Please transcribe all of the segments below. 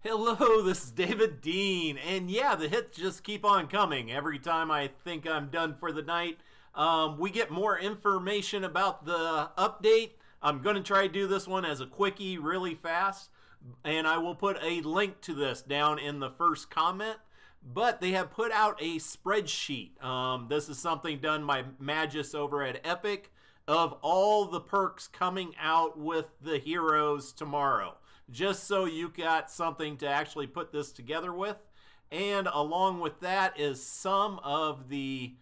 Hello, this is David Dean, and yeah, the hits just keep on coming. Every time I think I'm done for the night, we get more information about the update. I'm going to try to do this one as a quickie really fast, and I will put a link to this down in the first comment. But they have put out a spreadsheet. This is something done by Magis over at Epic of all the perks coming out with the heroes tomorrow, just so you got something to actually put this together with. And along with that is some of the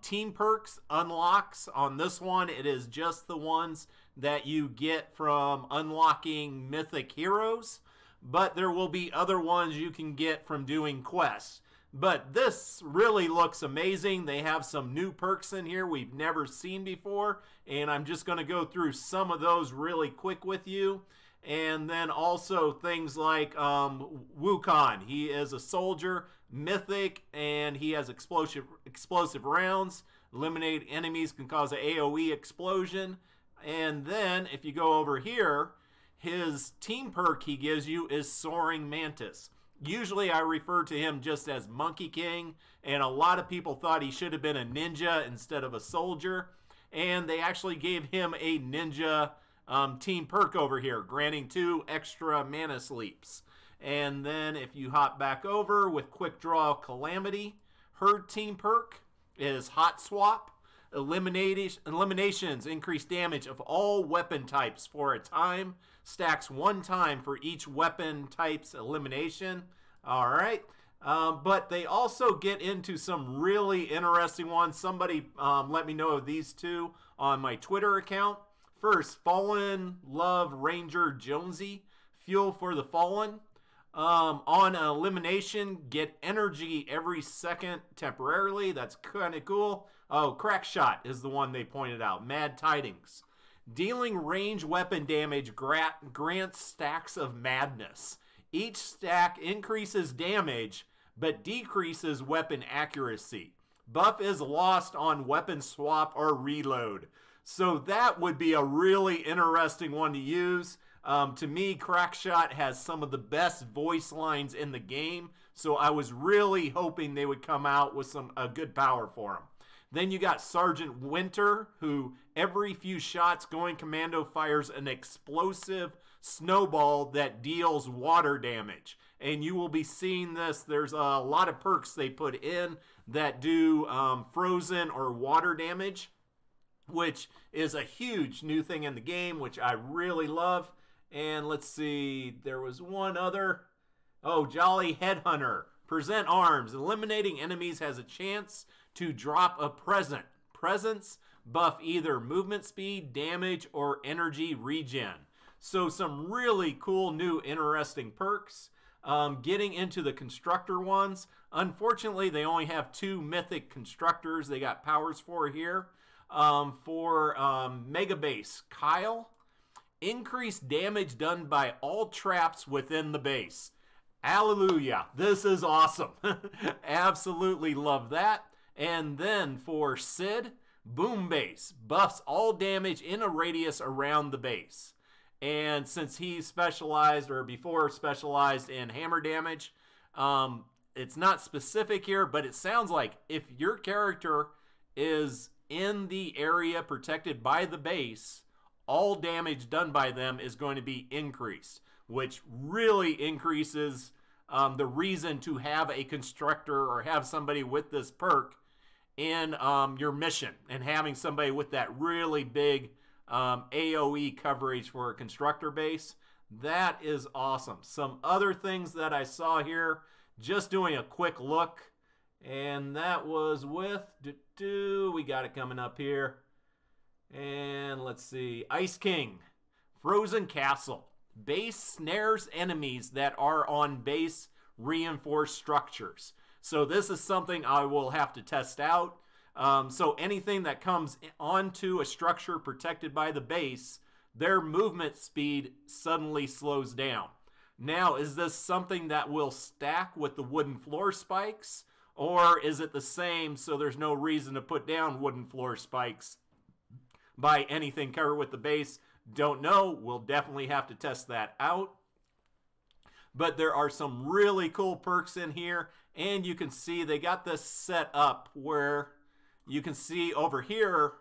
team perks unlocks. On this one, it is just the ones that you get from unlocking mythic heroes, but there will be other ones you can get from doing quests. But this really looks amazing. They have some new perks in here we've never seen before, and I'm just going to go through some of those really quick with you. And then also things like Wukong. He is a soldier, mythic, and he has explosive rounds. Eliminate enemies can cause an AoE explosion. And then if you go over here, his team perk he gives you is Soaring Mantis. Usually I refer to him just as Monkey King, and a lot of people thought he should have been a ninja instead of a soldier. And they actually gave him a ninja team perk over here, granting 2 extra mana sleeps. And then if you hop back over with Quick Draw Calamity, her team perk is Hot Swap. Eliminations increase damage of all weapon types for a time. Stacks 1 time for each weapon type's elimination. Alright. But they also get into some really interesting ones. Somebody let me know of these 2 on my Twitter account. First, Fallen Love Ranger Jonesy. Fuel for the Fallen. On elimination, get energy every second temporarily. That's kind of cool. Oh, Crack Shot is the one they pointed out. Mad Tidings. Dealing range weapon damage grants stacks of madness. Each stack increases damage, but decreases weapon accuracy. Buff is lost on weapon swap or reload. So that would be a really interesting one to use. To me, Crackshot has some of the best voice lines in the game, so I was really hoping they would come out with a good power for him. Then you got Sergeant Winter, who every few shots going commando fires an explosive snowball that deals water damage. And you will be seeing this. There's a lot of perks they put in that do frozen or water damage, which is a huge new thing in the game, which I really love. And let's see, there was one other. Oh, Jolly Headhunter. Present arms. Eliminating enemies has a chance to drop a present. Presents buff either movement speed, damage, or energy regen. So some really cool new interesting perks. Getting into the Constructor ones. Unfortunately, they only have 2 mythic Constructors they got powers for here. For Mega Base, Kyle. Increased damage done by all traps within the base. Hallelujah. This is awesome. Absolutely love that. And then for Sid, Boom Base. Buffs all damage in a radius around the base. And since he's specialized, or before specialized in hammer damage, it's not specific here, but it sounds like if your character is in the area protected by the base, all damage done by them is going to be increased, which really increases the reason to have a Constructor or have somebody with this perk in your mission, and having somebody with that really big AoE coverage for a Constructor base. That is awesome. Some other things that I saw here, just doing a quick look, and that was with, we got it coming up here. And let's see, Ice King, Frozen Castle. Base snares enemies that are on base reinforced structures. So this is something I will have to test out. So anything that comes onto a structure protected by the base, their movement speed suddenly slows down. Now, is this something that will stack with the wooden floor spikes? Or is it the same, so there's no reason to put down wooden floor spikes by anything covered with the base? Don't know. We'll definitely have to test that out. But there are some really cool perks in here, and you can see they got this set up where you can see over here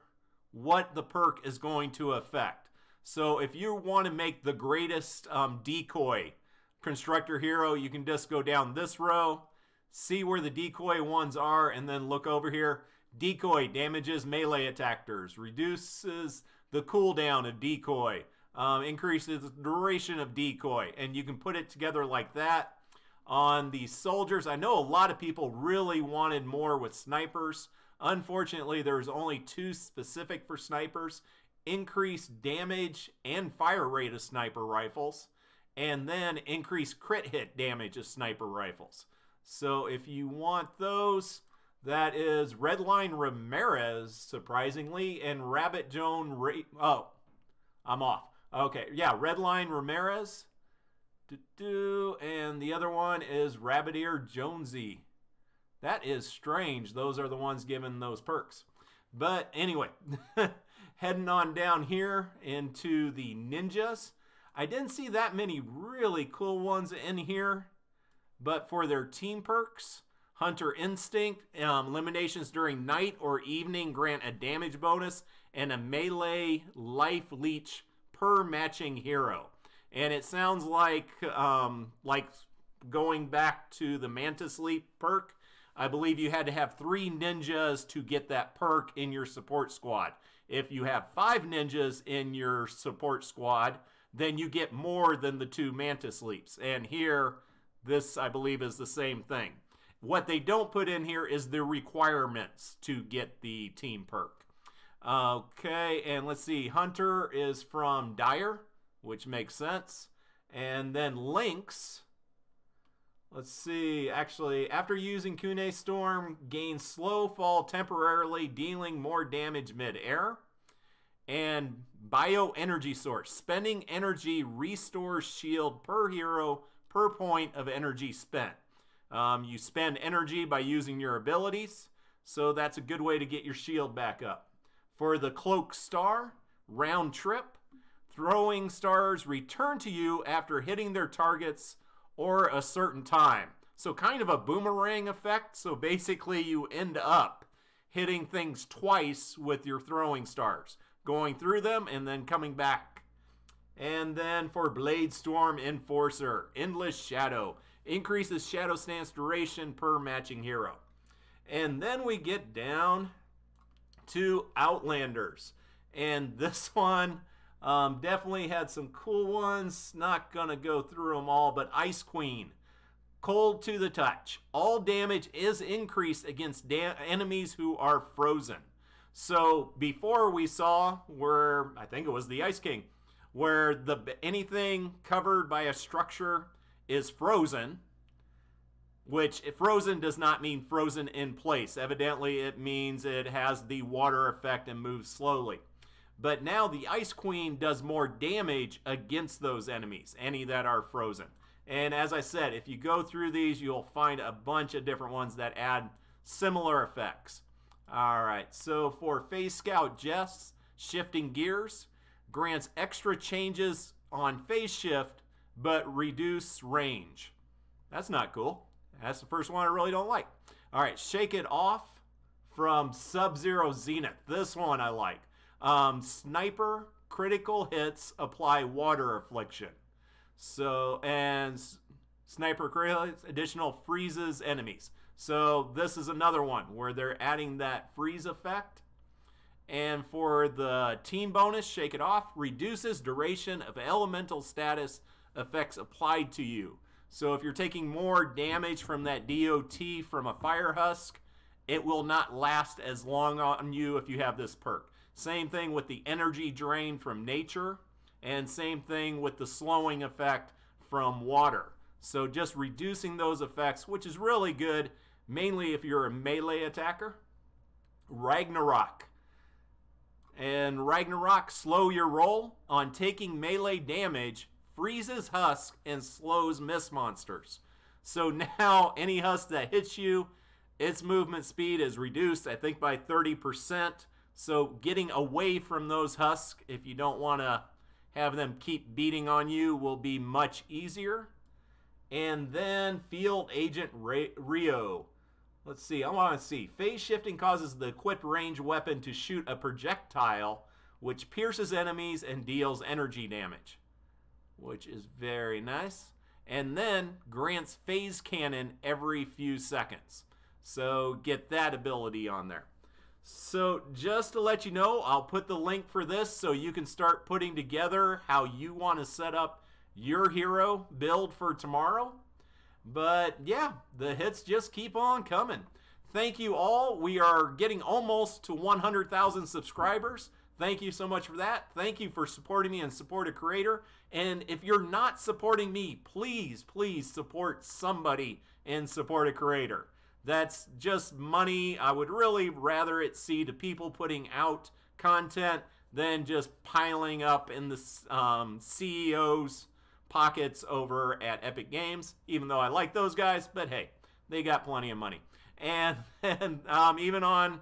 what the perk is going to affect. So if you want to make the greatest decoy constructor hero, you can just go down this row, see where the decoy ones are, and then look over here. Decoy damages melee attackers, reduces the cooldown of decoy, increases the duration of decoy, and you can put it together like that. On the soldiers, I know a lot of people really wanted more with snipers. Unfortunately, there's only 2 specific for snipers. Increased damage and fire rate of sniper rifles, and then increased crit hit damage of sniper rifles. So if you want those, that is Redline Ramirez, surprisingly, and Rabbit Joan oh, I'm off. Okay, yeah, Redline Ramirez. And the other one is Rabbit Ear Jonesy. That is strange. Those are the ones given those perks. But anyway, heading on down here into the ninjas. I didn't see that many really cool ones in here, but for their team perks, Hunter Instinct, eliminations during night or evening grant a damage bonus and a melee life leech per matching hero. And it sounds like going back to the Mantis Leap perk. I believe you had to have 3 ninjas to get that perk in your support squad. If you have 5 ninjas in your support squad, then you get more than the 2 Mantis Leaps. And here, this I believe is the same thing. What they don't put in here is the requirements to get the team perk. Okay, and let's see. Hunter is from Dire, which makes sense. And then Lynx, let's see. Actually, after using Kune Storm, gain slow fall temporarily, dealing more damage mid-air. And Bioenergy Source. Spending energy restores shield per hero per point of energy spent. You spend energy by using your abilities, so that's a good way to get your shield back up. For the Cloak Star, round trip. Throwing stars return to you after hitting their targets or a certain time. So kind of a boomerang effect. So basically you end up hitting things twice with your throwing stars, going through them and then coming back. And then for Blade Storm Enforcer, Endless Shadow, increases shadow stance duration per matching hero. And then we get down to Outlanders, and this one definitely had some cool ones. Not gonna go through them all, but Ice Queen, cold to the touch. All damage is increased against enemies who are frozen. So before we saw where, I think it was the Ice King, where anything covered by a structure is frozen, which frozen does not mean frozen in place. Evidently, it means it has the water effect and moves slowly. But now the Ice Queen does more damage against those enemies, any that are frozen. And as I said, if you go through these, you'll find a bunch of different ones that add similar effects. All right, so for Phase Scout Jess, Shifting Gears, grants extra changes on phase shift, but reduce range. That's not cool. That's the first one I really don't like. All right, Shake It Off from Sub-Zero Zenith. This one I like. Sniper critical hits apply water affliction. So, and sniper critical hits additional freezes enemies. So this is another one where they're adding that freeze effect. And for the team bonus, Shake It Off, reduces duration of elemental status effects applied to you. So if you're taking more damage from that DOT from a fire husk, it will not last as long on you if you have this perk. Same thing with the energy drain from nature, and same thing with the slowing effect from water. So just reducing those effects, which is really good, mainly if you're a melee attacker. Ragnarok. And Ragnarok, slow your roll. On taking melee damage, freezes husk and slows mist monsters. So now any husk that hits you, its movement speed is reduced, I think, by 30%. So getting away from those husks, if you don't want to have them keep beating on you, will be much easier. And then Field Agent Rio. Let's see. I want to see. Phase shifting causes the equipped range weapon to shoot a projectile which pierces enemies and deals energy damage, which is very nice. And then grants phase cannon every few seconds. So get that ability on there. So just to let you know, I'll put the link for this so you can start putting together how you want to set up your hero build for tomorrow. But yeah, the hits just keep on coming. Thank you all. We are getting almost to 100,000 subscribers. Thank you so much for that. Thank you for supporting me and support a creator. And if you're not supporting me, please, please support somebody and support a creator. That's just money. I would really rather it see to people putting out content than just piling up in the CEO's pockets over at Epic Games, even though I like those guys, but hey, they got plenty of money. And even on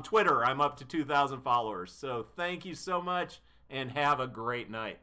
Twitter, I'm up to 2,000 followers. So thank you so much and have a great night.